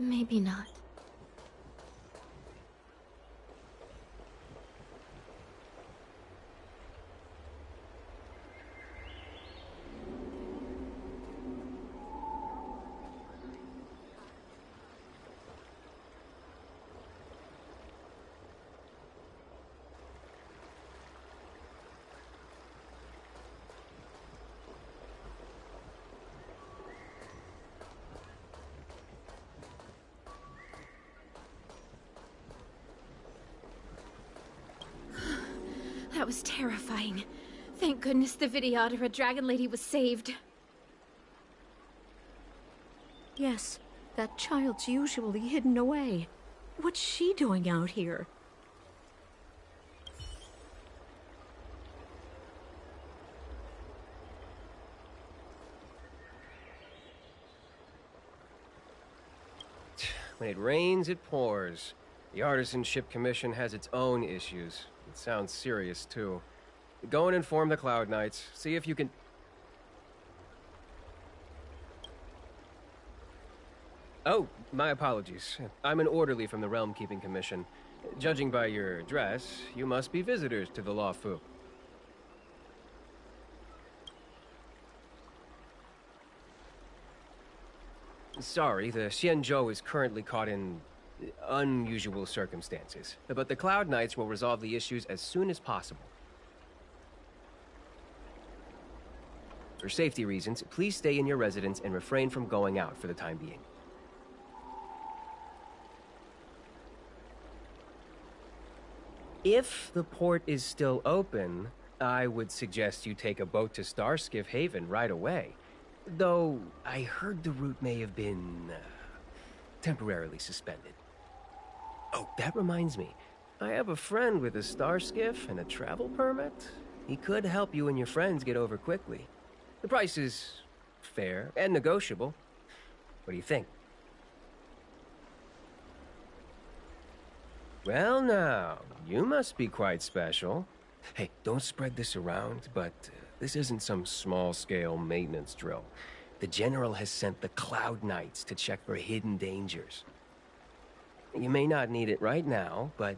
Maybe not. That was terrifying. Thank goodness the Vidyadhara Dragon Lady was saved. Yes, that child's usually hidden away. What's she doing out here? When it rains, it pours. The Artisanship Commission has its own issues. It sounds serious, too. Go and inform the Cloud Knights. See if you can... Oh, my apologies. I'm an orderly from the Realm Keeping Commission. Judging by your dress, you must be visitors to the Lawfu. Sorry, the Xianzhou is currently caught in unusual circumstances, but the Cloud Knights will resolve the issues as soon as possible. For safety reasons, please stay in your residence and refrain from going out for the time being. If the port is still open, I would suggest you take a boat to Starskiff Haven right away. Though, I heard the route may have been temporarily suspended. Oh, that reminds me. I have a friend with a star skiff and a travel permit. He could help you and your friends get over quickly. The price is fair and negotiable. What do you think? Well now, you must be quite special. Hey, don't spread this around, but this isn't some small-scale maintenance drill. The General has sent the Cloud Knights to check for hidden dangers. You may not need it right now, but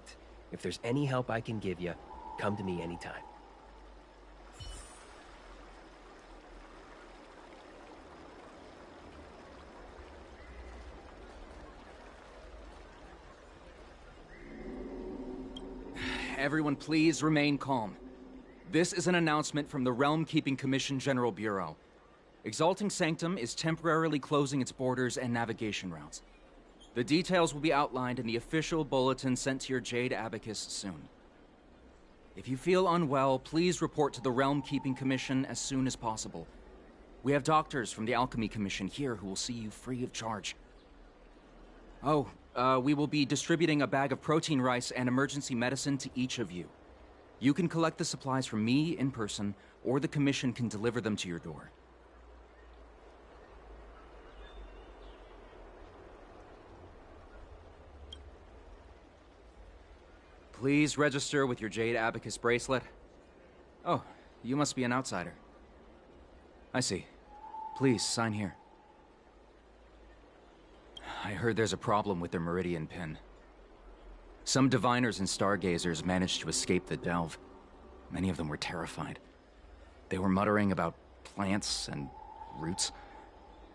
if there's any help I can give you, come to me anytime. Everyone please remain calm. This is an announcement from the Realm Keeping Commission General Bureau. Exalting Sanctum is temporarily closing its borders and navigation routes. The details will be outlined in the official bulletin sent to your Jade Abacus soon. If you feel unwell, please report to the Realm Keeping Commission as soon as possible. We have doctors from the Alchemy Commission here who will see you free of charge. Oh, we will be distributing a bag of protein rice and emergency medicine to each of you. You can collect the supplies from me in person, or the Commission can deliver them to your door. Please register with your Jade Abacus bracelet. Oh, you must be an outsider. I see. Please, sign here. I heard there's a problem with their Meridian pin. Some diviners and stargazers managed to escape the delve. Many of them were terrified. They were muttering about plants and roots.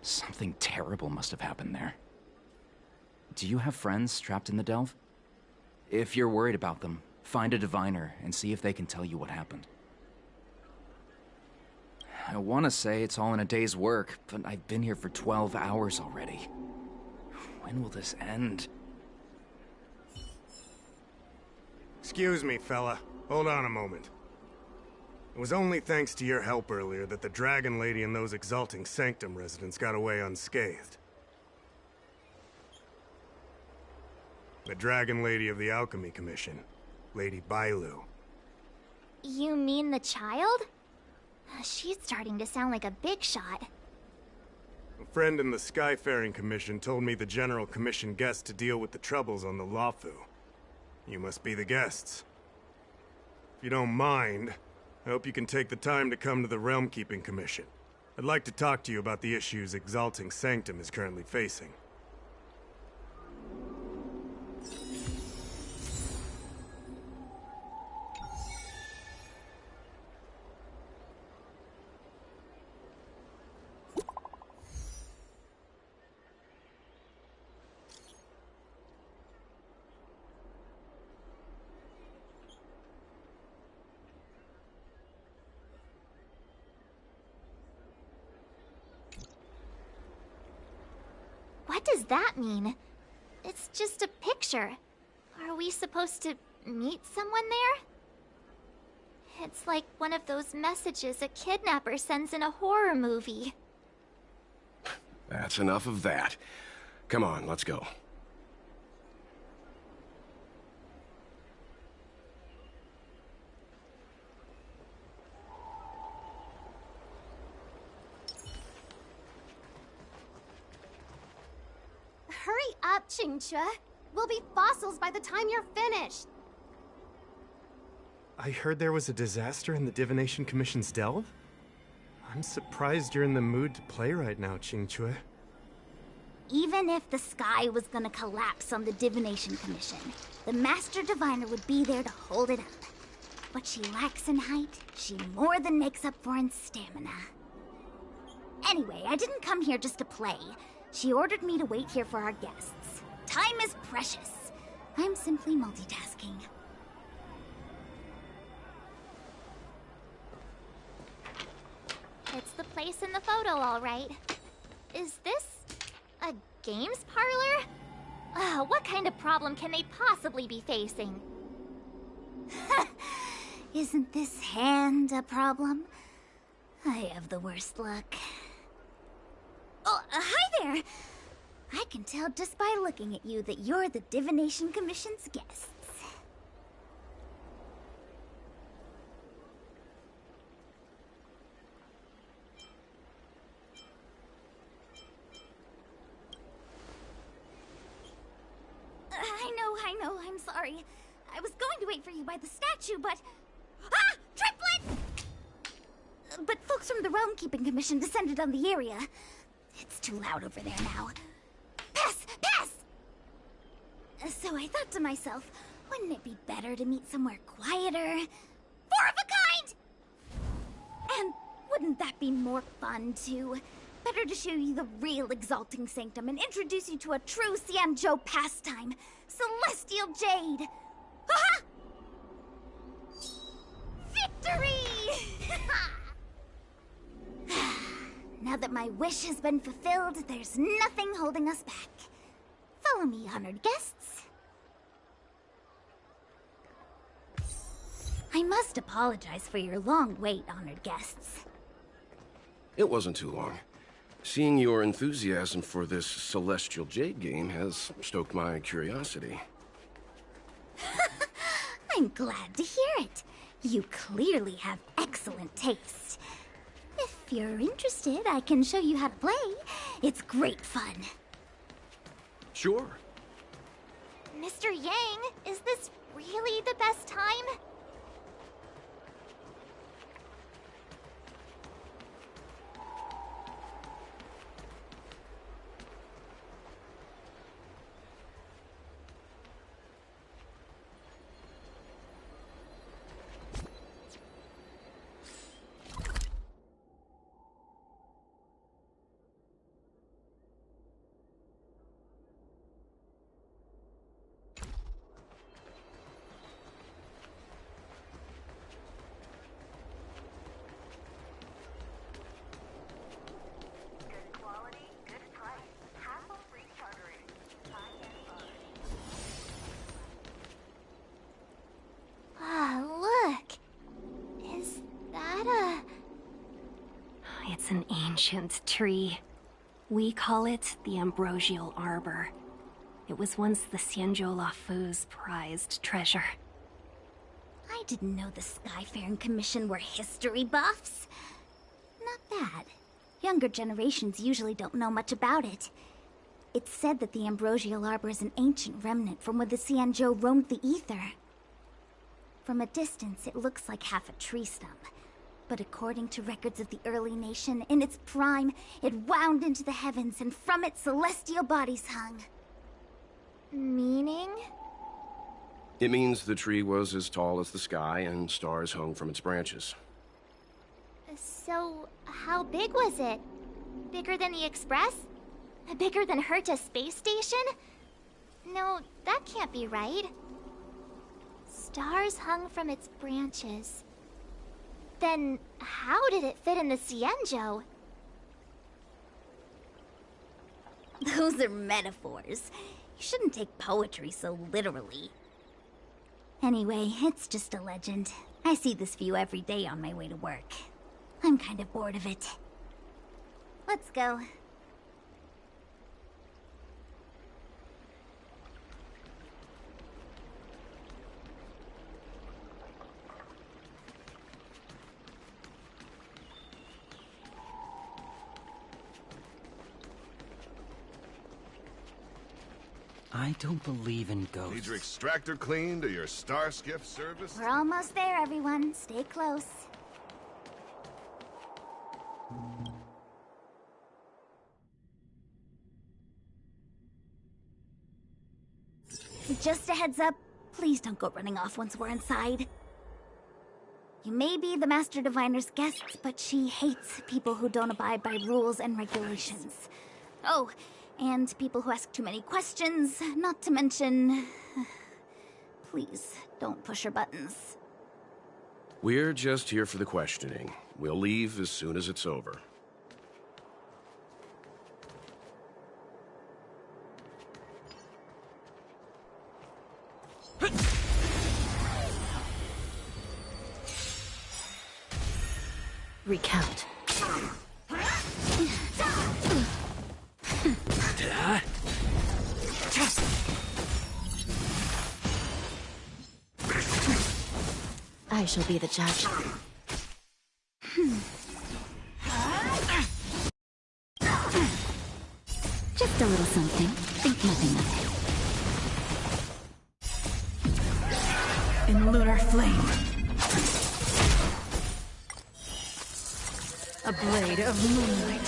Something terrible must have happened there. Do you have friends trapped in the delve? If you're worried about them, find a diviner and see if they can tell you what happened. I want to say it's all in a day's work, but I've been here for 12 hours already. When will this end? Excuse me, fella. Hold on a moment. It was only thanks to your help earlier that the Dragon Lady and those Exalting Sanctum residents got away unscathed. The Dragon Lady of the Alchemy Commission, Lady Bailu. You mean the child? She's starting to sound like a big shot. A friend in the Skyfaring Commission told me the General commissioned guests to deal with the troubles on the Lawfu. You must be the guests. If you don't mind, I hope you can take the time to come to the Realm Keeping Commission. I'd like to talk to you about the issues Exalting Sanctum is currently facing. What does that mean? It's just a picture. Are we supposed to meet someone there? It's like one of those messages a kidnapper sends in a horror movie. That's enough of that. Come on, let's go. Hurry up, Qingque. We'll be fossils by the time you're finished. I heard there was a disaster in the Divination Commission's delve? I'm surprised you're in the mood to play right now, Qingque. Even if the sky was gonna collapse on the Divination Commission, the Master Diviner would be there to hold it up. What she lacks in height, she more than makes up for in stamina. Anyway, I didn't come here just to play. She ordered me to wait here for our guests. Time is precious. I'm simply multitasking. It's the place in the photo, all right. Is this a games parlor? What kind of problem can they possibly be facing? Isn't this hand a problem? I have the worst luck. Oh, hi there! I can tell just by looking at you that you're the Divination Commission's guests. I know, I'm sorry. I was going to wait for you by the statue, but... Ah! Triplet! But folks from the Realm Keeping Commission descended on the area. It's too loud over there now. Pass! Pass! So I thought to myself, wouldn't it be better to meet somewhere quieter? Four of a kind! And wouldn't that be more fun, too? Better to show you the real Exalting Sanctum and introduce you to a true Xianzhou pastime, Celestial Jade! Aha! Victory! Now that my wish has been fulfilled, there's nothing holding us back. Follow me, honored guests. I must apologize for your long wait, honored guests. It wasn't too long. Seeing your enthusiasm for this Celestial Jade game has stoked my curiosity. I'm glad to hear it. You clearly have excellent taste. If you're interested, I can show you how to play. It's great fun. Sure. Mr. Yang, is this really the best time? It's an ancient tree. We call it the Ambrosial Arbor. It was once the Xianzhou Lafu's prized treasure. I didn't know the Skyfaring Commission were history buffs. Not bad. Younger generations usually don't know much about it. It's said that the Ambrosial Arbor is an ancient remnant from when the Xianzhou roamed the ether. From a distance, it looks like half a tree stump. But according to records of the early nation, in its prime, it wound into the heavens and from it celestial bodies hung. Meaning? It means the tree was as tall as the sky and stars hung from its branches. So, how big was it? Bigger than the Express? Bigger than Herta Space Station? No, that can't be right. Stars hung from its branches. Then, how did it fit in the Xianzhou? Those are metaphors. You shouldn't take poetry so literally. Anyway, it's just a legend. I see this view every day on my way to work. I'm kind of bored of it. Let's go. I don't believe in ghosts. Need your extractor cleaned or your star skiff service? We're almost there, everyone. Stay close. Just a heads up, please don't go running off once we're inside. You may be the Master Diviner's guests, but she hates people who don't abide by rules and regulations. Oh, and people who ask too many questions, not to mention... Please, don't push her buttons. We're just here for the questioning. We'll leave as soon as it's over. Recount. I shall be the judge. Just a little something. Think nothing of it. In lunar flame. A blade of moonlight.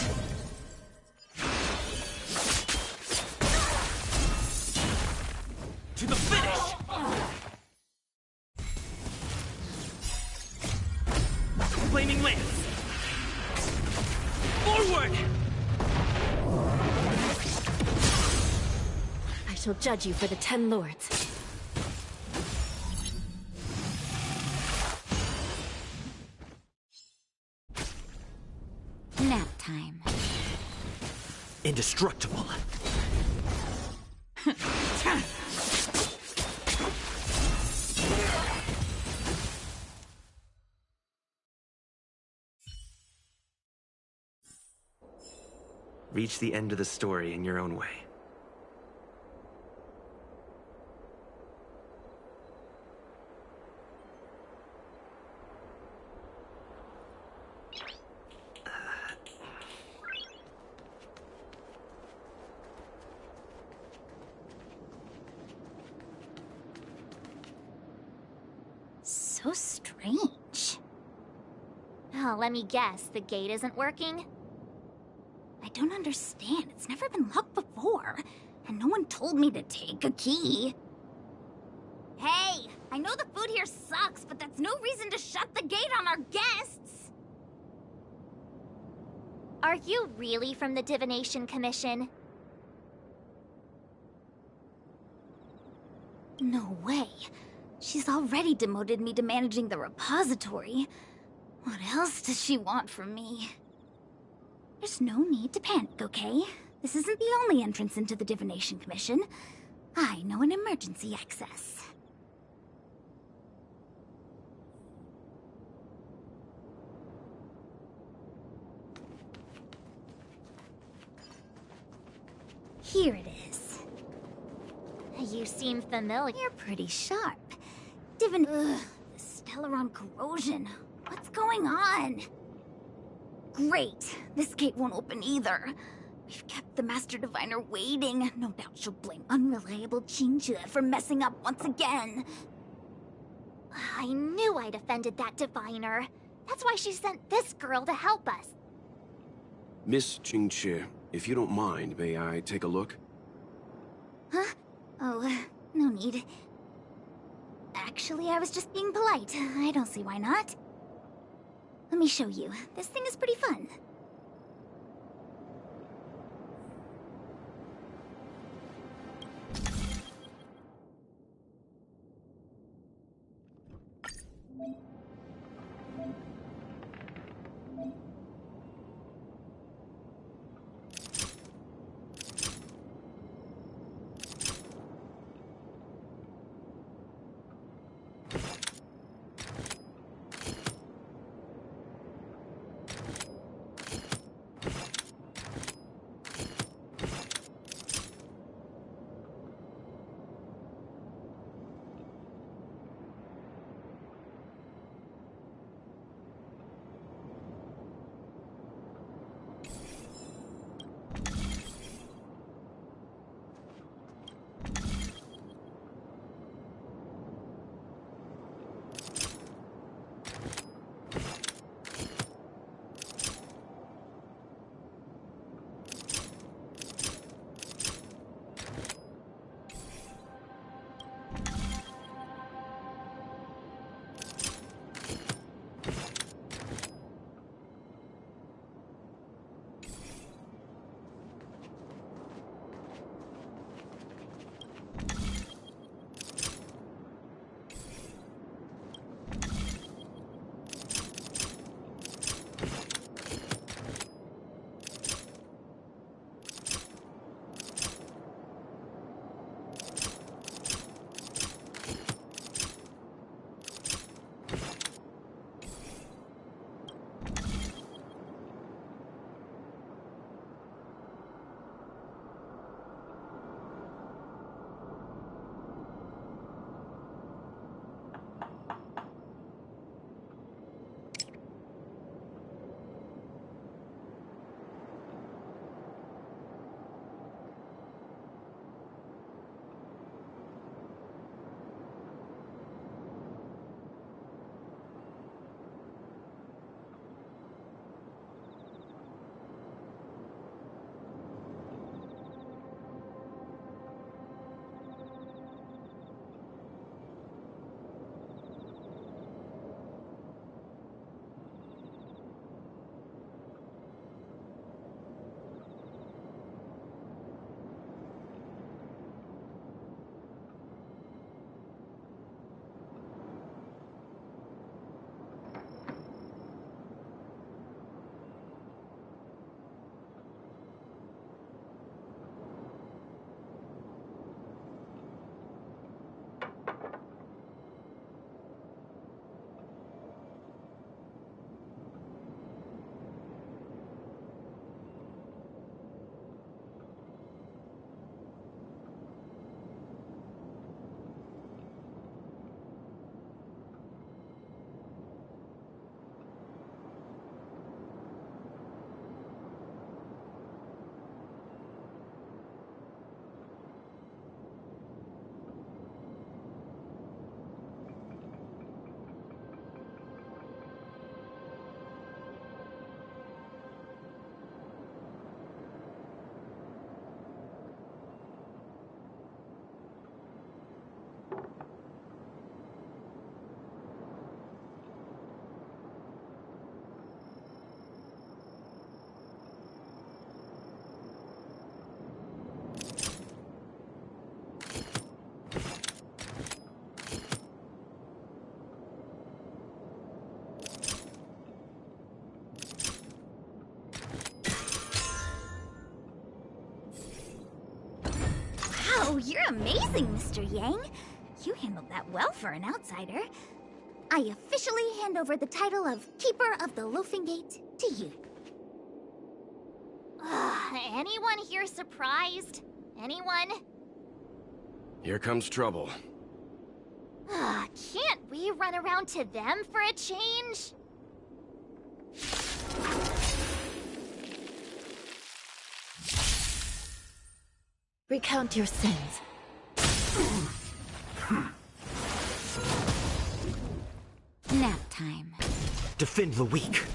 To the finish! Flaming lance! Forward! I shall judge you for the 10 lords. Nap time. Indestructible. Reach the end of the story in your own way. So strange. Oh, let me guess. The gate isn't working? I don't understand. It's never been locked before. And no one told me to take a key. Hey, I know the food here sucks, but that's no reason to shut the gate on our guests. Are you really from the Divination Commission? No way. She's already demoted me to managing the repository. What else does she want from me? There's no need to panic, okay? This isn't the only entrance into the Divination Commission. I know an emergency access. Here it is. You seem familiar. You're pretty sharp. Ugh, the Stellaron corrosion. What's going on? Great. This gate won't open either. We've kept the Master Diviner waiting. No doubt she'll blame unreliable Qingque for messing up once again. I knew I'd offended that diviner. That's why she sent this girl to help us. Miss Qingque, if you don't mind, may I take a look? Huh? Oh, no need. Actually, I was just being polite. I don't see why not. Let me show you. This thing is pretty fun. Oh, you're amazing, Mr. Yang. You handled that well for an outsider. I officially hand over the title of Keeper of the Loafing Gate to you. Anyone here surprised? Anyone? Here comes trouble. Can't we run around to them for a change? Recount your sins. Nap time. Defend the weak.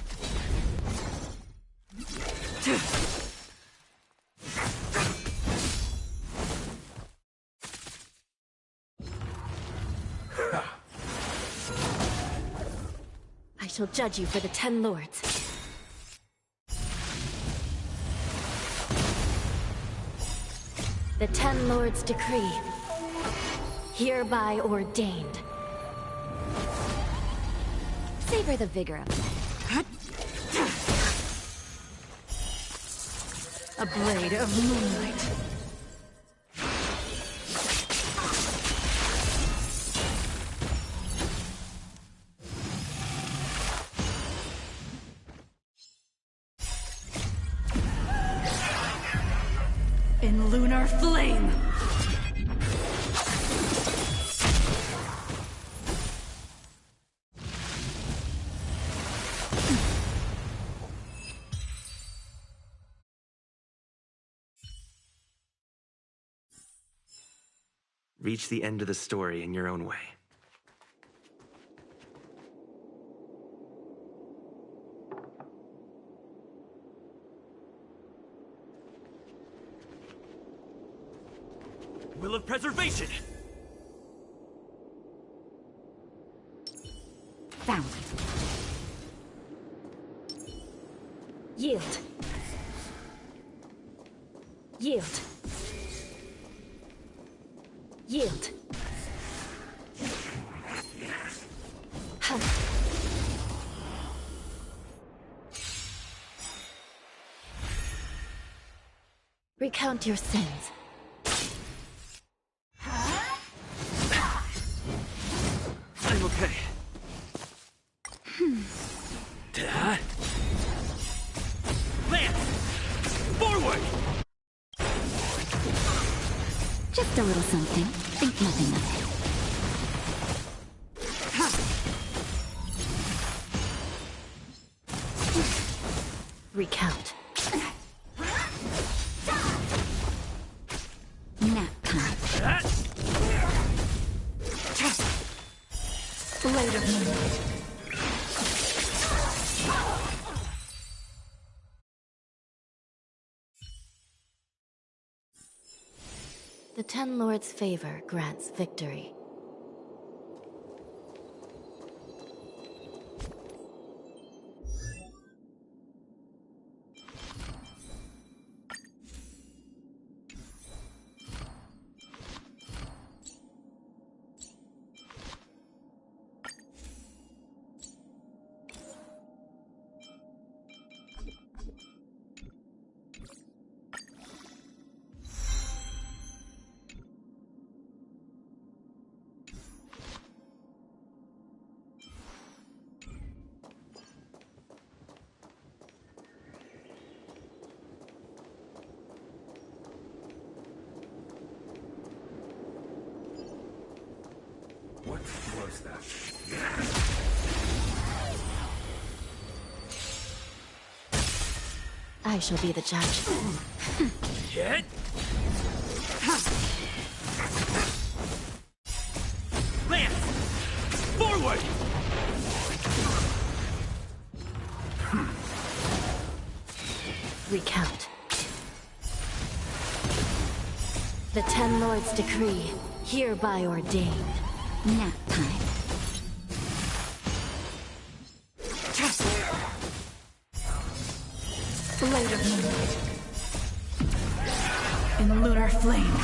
I shall judge you for the 10 lords. The 10 lords decree, hereby ordained. Savor the vigor of that. A blade of moonlight. In lunar flame. Reach the end of the story in your own way. Will of preservation! Found. Yield. Yield. Yield. Huh. Recount your sins. I'm okay. Lance! Forward! Just a little something. Think nothing of it. Recount. Nap time. Blade of moonlight. The 10 lords' favor grants victory. What was that? I shall be the judge. Hit! Lance! Forward! Recount. The 10 lords decree, hereby ordained. Nap time. Blade of moonlight. In lunar flame.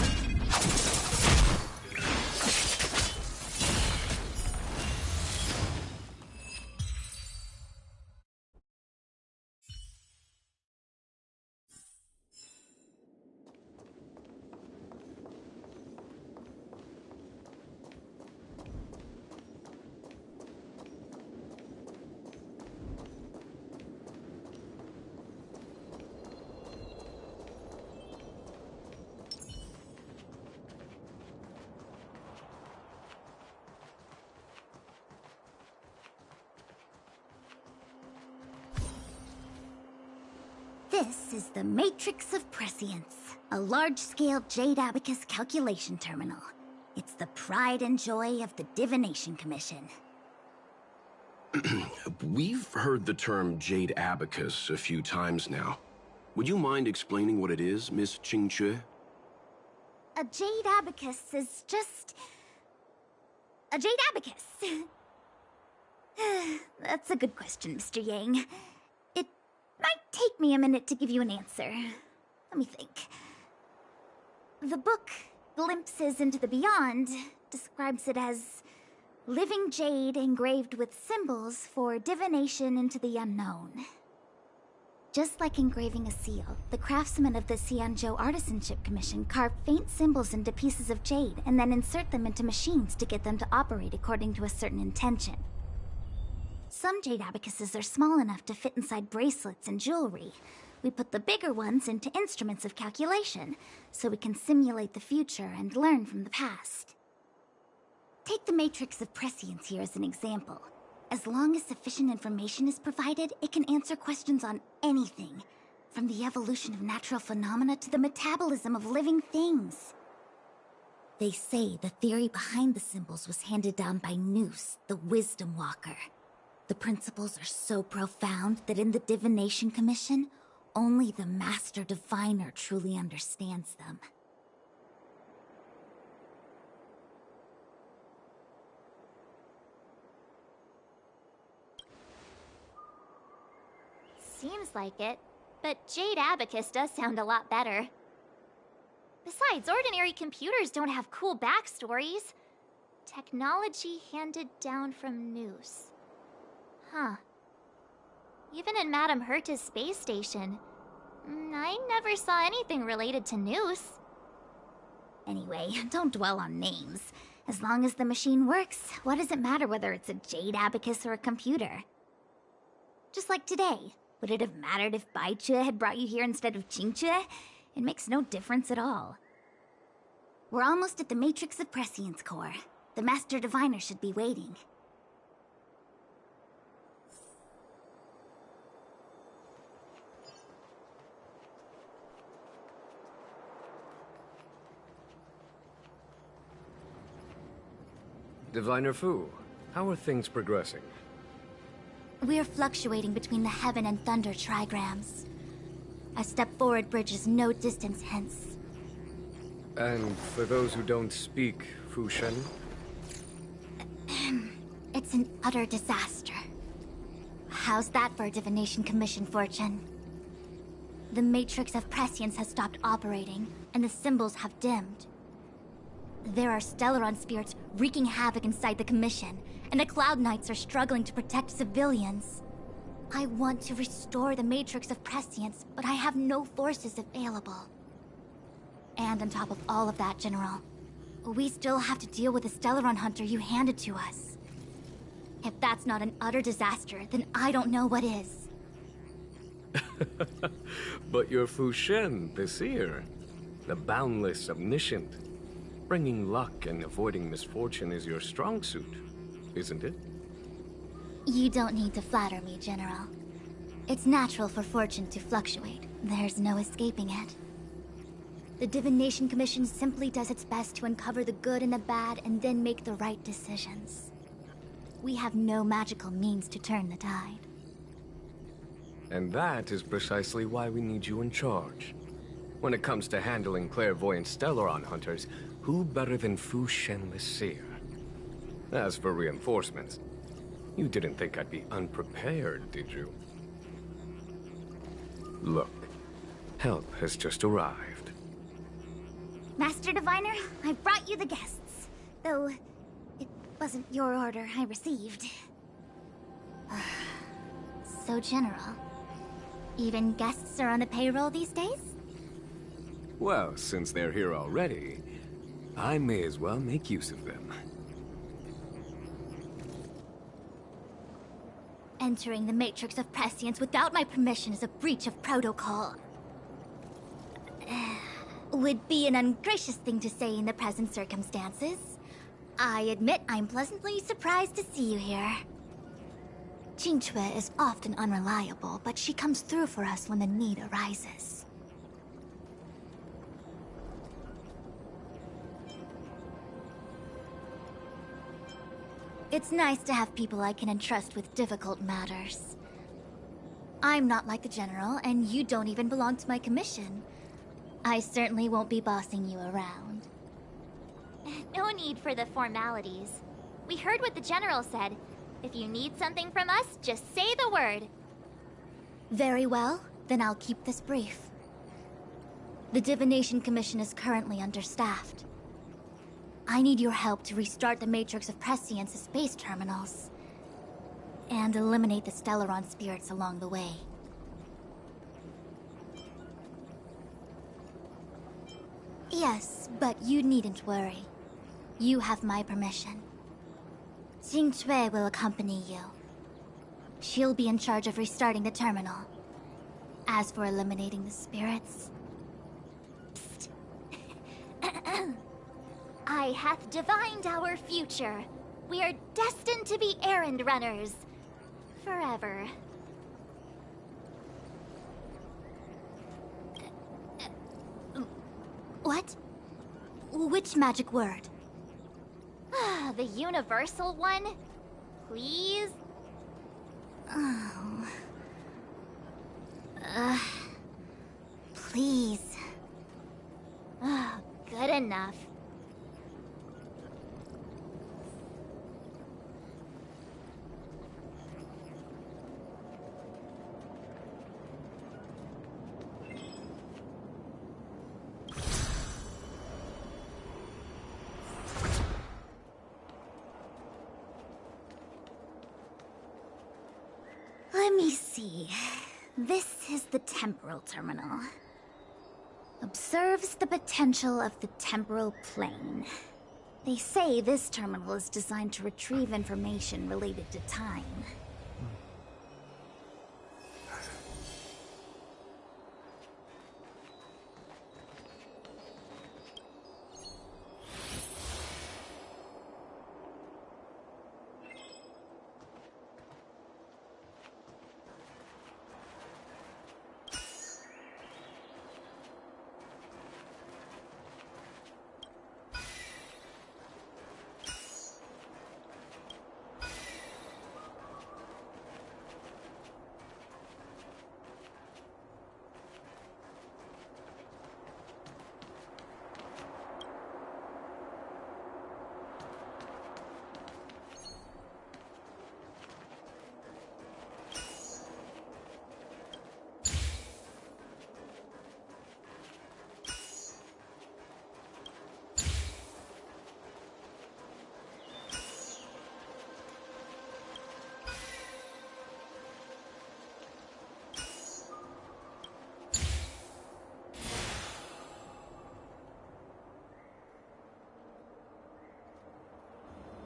This is the Matrix of Prescience, a large-scale Jade Abacus calculation terminal. It's the pride and joy of the Divination Commission. We've heard the term Jade Abacus a few times now. Would you mind explaining what it is, Miss Qingque? A Jade Abacus is just... a Jade Abacus. That's a good question, Mr. Yang. It might take me a minute to give you an answer. Let me think. The book, Glimpses into the Beyond, describes it as living jade engraved with symbols for divination into the unknown. Just like engraving a seal, the craftsmen of the Xianzhou Artisanship Commission carve faint symbols into pieces of jade and then insert them into machines to get them to operate according to a certain intention. Some jade abacuses are small enough to fit inside bracelets and jewelry. We put the bigger ones into instruments of calculation, so we can simulate the future and learn from the past. Take the Matrix of Prescience here as an example. As long as sufficient information is provided, it can answer questions on anything, from the evolution of natural phenomena to the metabolism of living things. They say the theory behind the symbols was handed down by Noose, the Wisdom Walker. The principles are so profound that in the Divination Commission, only the Master Diviner truly understands them. Seems like it, but Jade Abacus does sound a lot better. Besides, ordinary computers don't have cool backstories. Technology handed down from Noose. Huh. Even in Madame Herta's space station, I never saw anything related to Noose. Anyway, don't dwell on names. As long as the machine works, what does it matter whether it's a Jade Abacus or a computer? Just like today. Would it have mattered if Baichue had brought you here instead of Qingque? It makes no difference at all. We're almost at the Matrix of Prescience core. The Master Diviner should be waiting. Diviner Fu, how are things progressing? We're fluctuating between the Heaven and Thunder trigrams. A step forward bridges no distance hence. And for those who don't speak Fu Shen? It's an utter disaster. How's that for a Divination Commission fortune? The Matrix of Prescience has stopped operating, and the symbols have dimmed. There are Stellaron spirits wreaking havoc inside the Commission, and the Cloud Knights are struggling to protect civilians. I want to restore the Matrix of Prescience, but I have no forces available. And on top of all of that, General, we still have to deal with the Stellaron Hunter you handed to us. If that's not an utter disaster, then I don't know what is. But you're Fu Shen, the seer. The boundless, omniscient. Bringing luck and avoiding misfortune is your strong suit, isn't it? You don't need to flatter me, General. It's natural for fortune to fluctuate. There's no escaping it. The Divination Commission simply does its best to uncover the good and the bad and then make the right decisions. We have no magical means to turn the tide. And that is precisely why we need you in charge. When it comes to handling clairvoyant Stellaron hunters, who better than Fu Shen the Seer? As for reinforcements, you didn't think I'd be unprepared, did you? Look, help has just arrived. Master Diviner, I brought you the guests. Though, it wasn't your order I received. So, General, even guests are on the payroll these days? Well, since they're here already, I may as well make use of them. Entering the Matrix of Prescience without my permission is a breach of protocol. Would be an ungracious thing to say in the present circumstances. I admit I'm pleasantly surprised to see you here. Qingque is often unreliable, but she comes through for us when the need arises. It's nice to have people I can entrust with difficult matters. I'm not like the General, and you don't even belong to my commission. I certainly won't be bossing you around. No need for the formalities. We heard what the General said. If you need something from us, just say the word. Very well, then I'll keep this brief. The Divination Commission is currently understaffed. I need your help to restart the Matrix of Prescience's space terminals. And eliminate the Stellaron spirits along the way. Yes, but you needn't worry. You have my permission. Qingque will accompany you. She'll be in charge of restarting the terminal. As for eliminating the spirits... Psst. I hath divined our future. We are destined to be errand runners. Forever. What? Which magic word? The universal one? Please? Oh. Please. Good enough. Let me see. This is the temporal terminal. Observes the potential of the temporal plane. They say this terminal is designed to retrieve information related to time.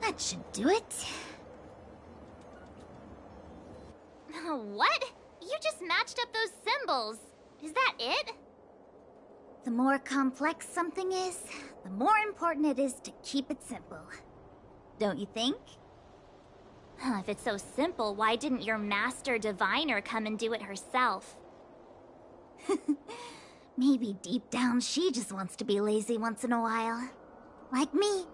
That should do it. What? You just matched up those symbols. Is that it? The more complex something is, the more important it is to keep it simple. Don't you think? If it's so simple, why didn't your master diviner come and do it herself? Maybe deep down she just wants to be lazy once in a while. Like me.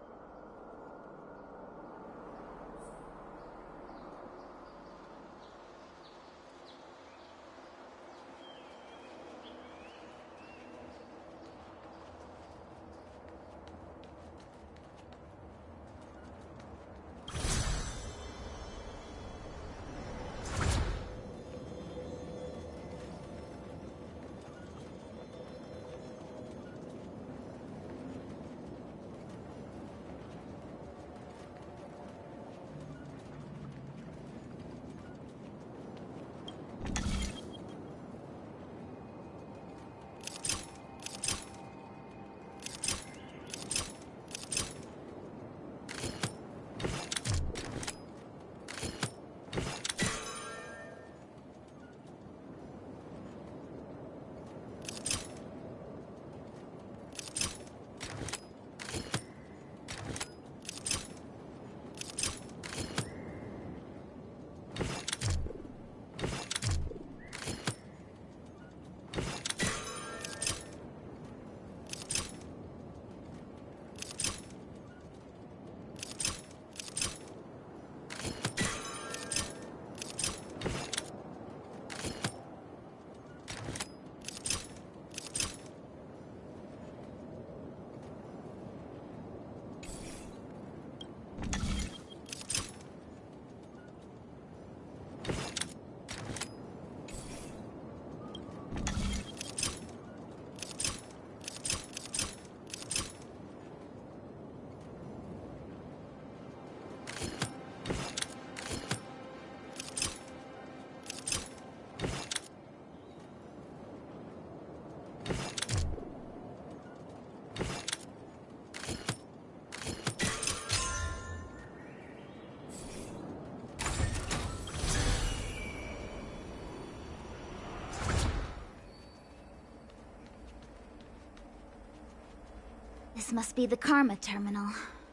This must be the Karma Terminal.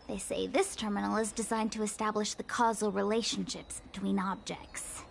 They say this terminal is designed to establish the causal relationships between objects.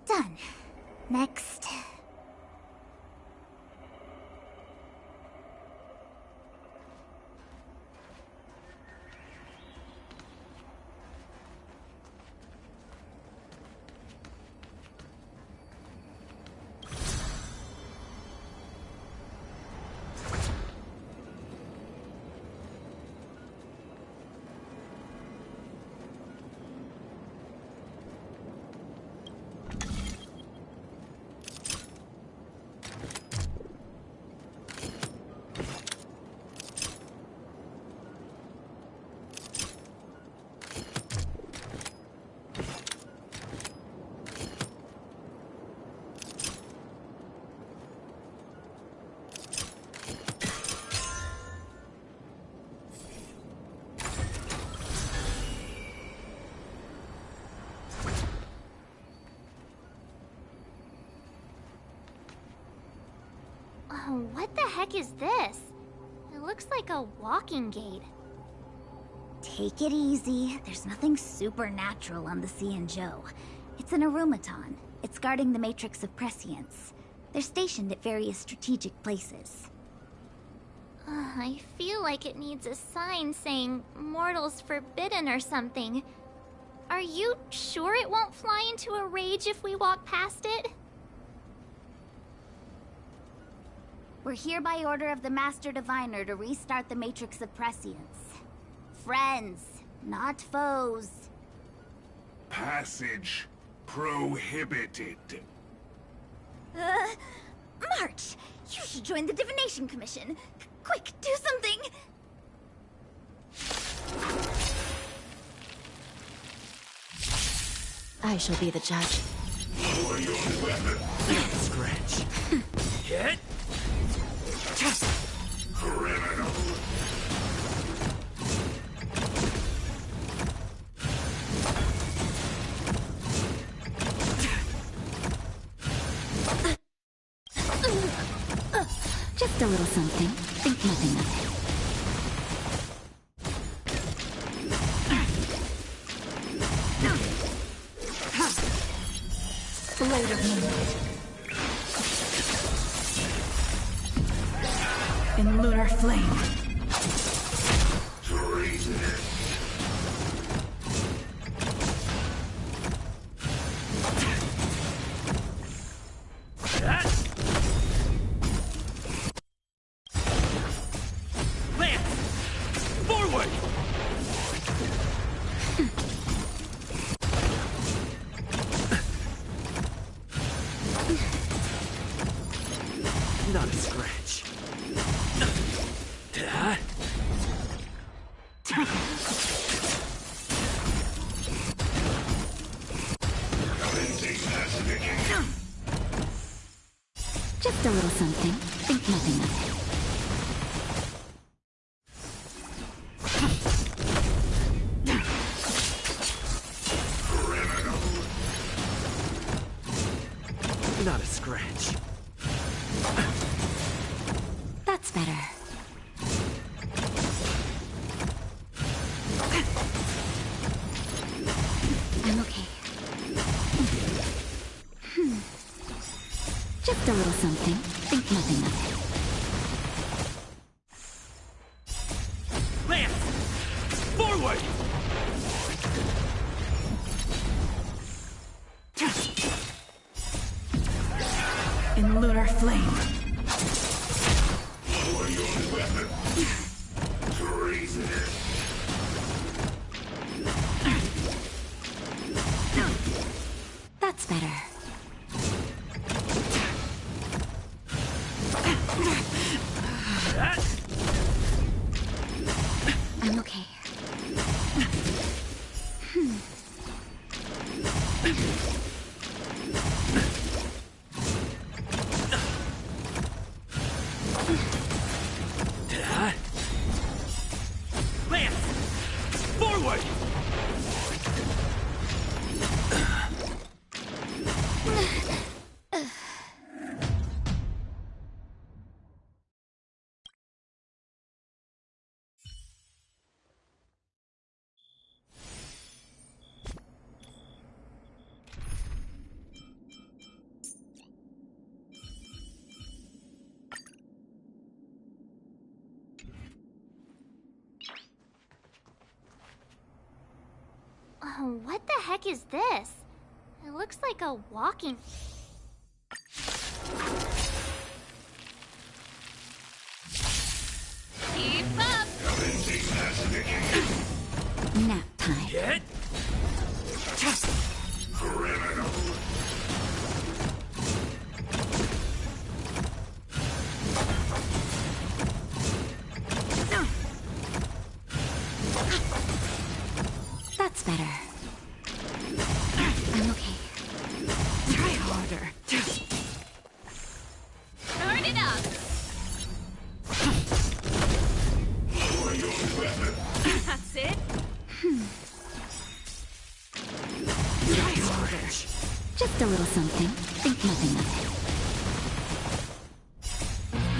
Done. Next. Oh, what the heck is this? It looks like a walking gate. Take it easy. There's nothing supernatural on the Cianjo. It's an arumaton. It's guarding the matrix of prescience. They're stationed at various strategic places. I feel like it needs a sign saying mortals forbidden or something. Are you sure it won't fly into a rage if we walk past it? We're here by order of the Master Diviner to restart the Matrix of Prescience. Friends, not foes. Passage prohibited. March! You should join the Divination Commission. Quick, do something! I shall be the judge. Lower your weapon. Scratch. Hit. Criminal. Just a little something. Think nothing of it. Blade of moonlight. In lunar flame. Treasonous. Not a scratch. Just a little something. Think nothing of it. Not a scratch. That's better. I'm okay. Just a little something. Think nothing of it. Lance! Forward! In lunar flame. Lower your weapon. Treasonous. That's better. I'm okay. Lance! Forward! What the heck is this? It looks like a walking... Keep up! Nap time. Hit! Criminal. That's better. I'm okay. Try harder. Turn it up! Lower your weapon. That's it? Try harder. Just a little something. Think nothing of it.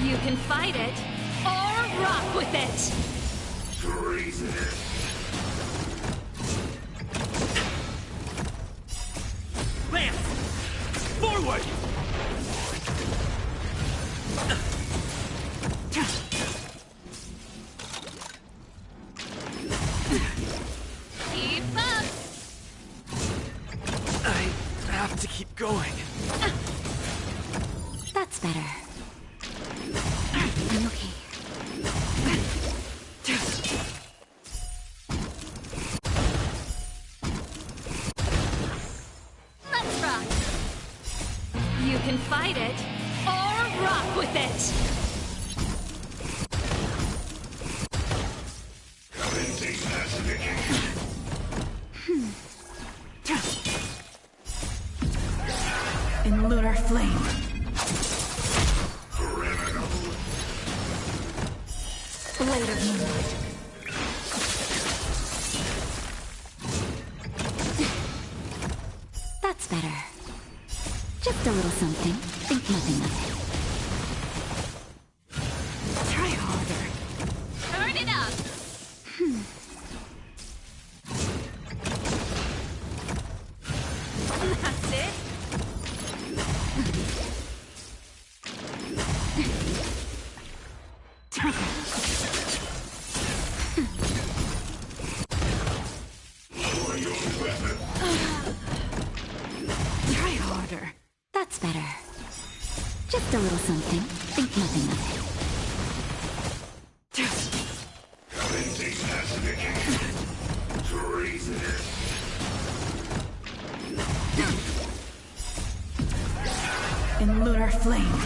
You can fight it, or rock with it! Treasonous. Lance! Forward! Got to keep going. That's better. I'm okay. Let's rock! You can fight it, or rock with it! Commencing pacification. In lunar flame. Criminal. Blade of moonlight. That's better. Just a little something. Think nothing of it. Try harder. Turn it up! That's it? Lower your weapon. Try harder. That's better. Just a little something. Think nothing of it. Commencing pacification. Treasonous. In lunar flame.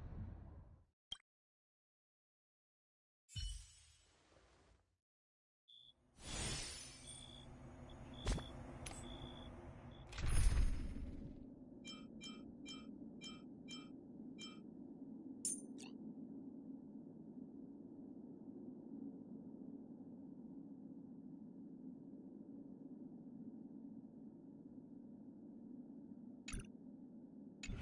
I'm okay.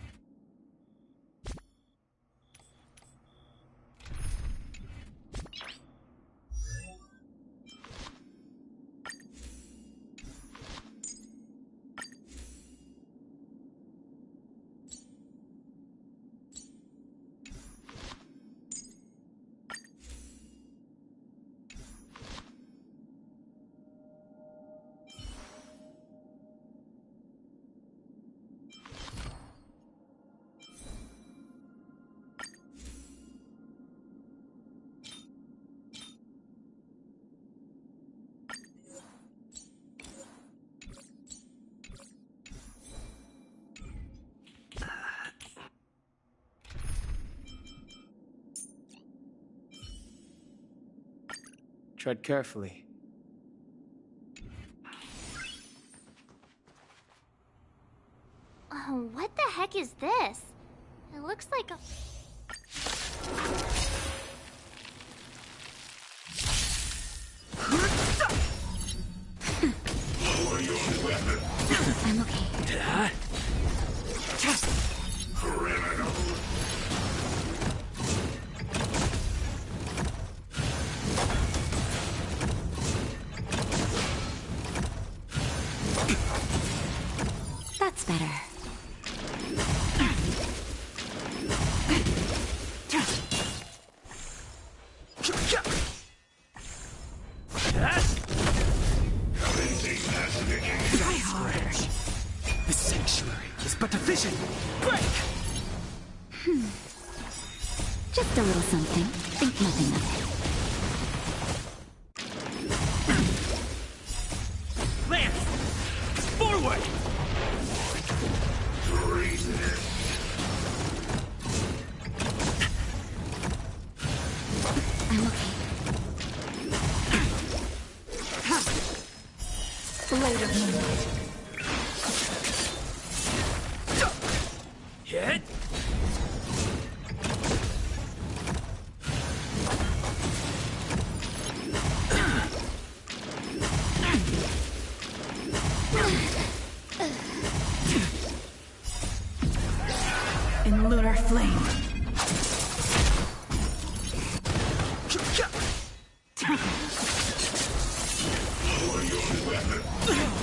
Tread carefully. Oh, what the heck is this? It looks like a... Lower your weapon. I'm okay. Criminal. That's better. Commencing pacification. Try harder. The sanctuary is but a vision. Break! Just a little something. Think nothing of it. Lance! Forward! Treasonous. I'm okay. Blade of moonlight. Hit! In lunar flame. Lower your weapon.